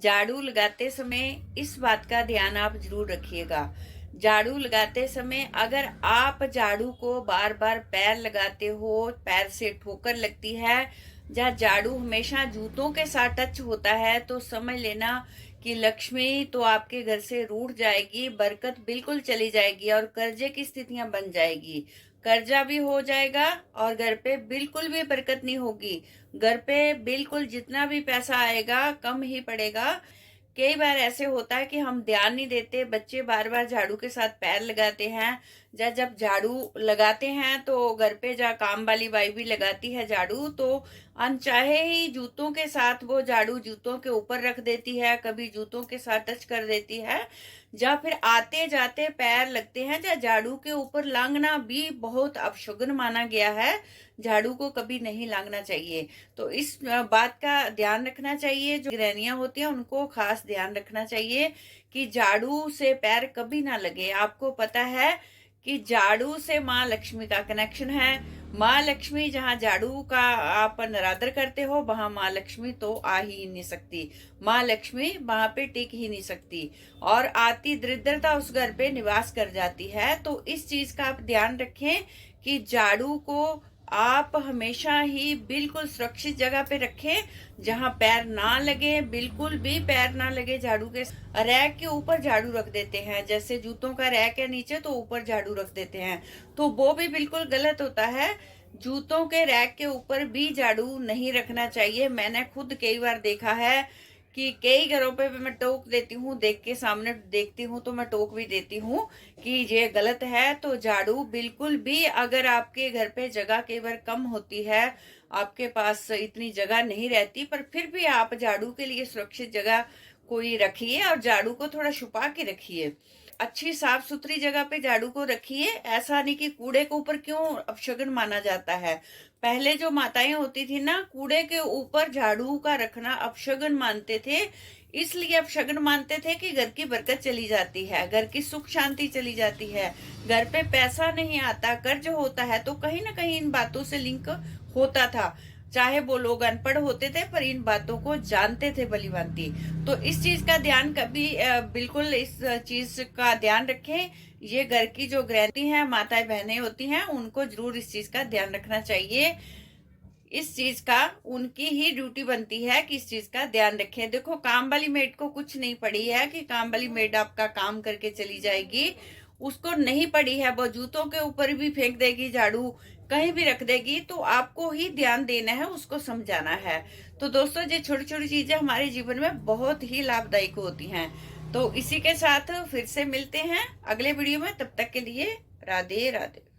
झाड़ू लगाते समय इस बात का ध्यान आप जरूर रखिएगा। झाड़ू लगाते समय अगर आप झाड़ू को बार बार पैर लगाते हो, पैर से ठोकर लगती है, या झाड़ू हमेशा जूतों के साथ टच होता है, तो समझ लेना कि लक्ष्मी तो आपके घर से रूठ जाएगी, बरकत बिल्कुल चली जाएगी और कर्जे की स्थितियां बन जाएगी। कर्जा भी हो जाएगा और घर पे बिल्कुल भी बरकत नहीं होगी। घर पे बिल्कुल जितना भी पैसा आएगा कम ही पड़ेगा। कई बार ऐसे होता है कि हम ध्यान नहीं देते, बच्चे बार बार झाड़ू के साथ पैर लगाते हैं, या जब झाड़ू लगाते हैं तो घर पे जा काम वाली बाई भी लगाती है झाड़ू, तो अनचाहे ही जूतों के साथ वो झाड़ू जूतों के ऊपर रख देती है, कभी जूतों के साथ टच कर देती है, या फिर आते जाते पैर लगते हैं। या झाड़ू के ऊपर लांगना भी बहुत अपशगुन माना गया है, झाड़ू को कभी नहीं लांगना चाहिए। तो इस बात का ध्यान रखना चाहिए। जो गृहिणियां होती हैं उनको खास ध्यान रखना चाहिए कि झाड़ू से पैर कभी ना लगे। आपको पता है कि झाड़ू से माँ लक्ष्मी का कनेक्शन है। माँ लक्ष्मी जहाँ झाड़ू का आप निरादर करते हो, वहां माँ लक्ष्मी तो आ ही नहीं सकती। माँ लक्ष्मी वहां पे टिक ही नहीं सकती और आती दरिद्रता उस घर पे निवास कर जाती है। तो इस चीज का आप ध्यान रखें कि झाड़ू को आप हमेशा ही बिल्कुल सुरक्षित जगह पे रखें, जहां पैर ना लगे, बिल्कुल भी पैर ना लगे। झाड़ू के रैक के ऊपर झाड़ू रख देते हैं, जैसे जूतों का रैक है नीचे तो ऊपर झाड़ू रख देते हैं, तो वो भी बिल्कुल गलत होता है। जूतों के रैक के ऊपर भी झाड़ू नहीं रखना चाहिए। मैंने खुद कई बार देखा है कि कई घरों पे मैं टोक देती हूँ, देख के सामने देखती हूँ तो मैं टोक भी देती हूँ कि ये गलत है। तो झाड़ू बिल्कुल भी, अगर आपके घर पे जगह कई बार कम होती है, आपके पास इतनी जगह नहीं रहती, पर फिर भी आप झाड़ू के लिए सुरक्षित जगह कोई रखिए और झाड़ू को थोड़ा छुपा के रखिए। अच्छी साफ सुथरी जगह पे झाड़ू को रखिए। ऐसा नहीं कि कूड़े के ऊपर क्यों अपशगुन माना जाता है। पहले जो माताएं होती थी ना, कूड़े के ऊपर झाड़ू का रखना अपशगुन मानते थे। इसलिए अपशगुन मानते थे कि घर की बरकत चली जाती है, घर की सुख शांति चली जाती है, घर पे पैसा नहीं आता, कर्ज होता है। तो कहीं ना कहीं इन बातों से लिंक होता था। चाहे वो लोग अनपढ़ होते थे पर इन बातों को जानते थे भली भांति। तो इस चीज का ध्यान कभी बिल्कुल इस चीज का ध्यान रखें। ये घर की जो गृहिणी हैं, माताएं बहनें होती हैं, उनको जरूर इस चीज का ध्यान रखना चाहिए। इस चीज का उनकी ही ड्यूटी बनती है कि इस चीज का ध्यान रखें। देखो, काम वाली मेड को कुछ नहीं पड़ी है कि काम वाली मेड आपका काम करके चली जाएगी, उसको नहीं पड़ी है। वो जूतों के ऊपर भी फेंक देगी झाड़ू, कहीं भी रख देगी, तो आपको ही ध्यान देना है, उसको समझाना है। तो दोस्तों, ये छोटी छोटी चीजें हमारे जीवन में बहुत ही लाभदायक होती हैं। तो इसी के साथ फिर से मिलते हैं अगले वीडियो में। तब तक के लिए राधे राधे।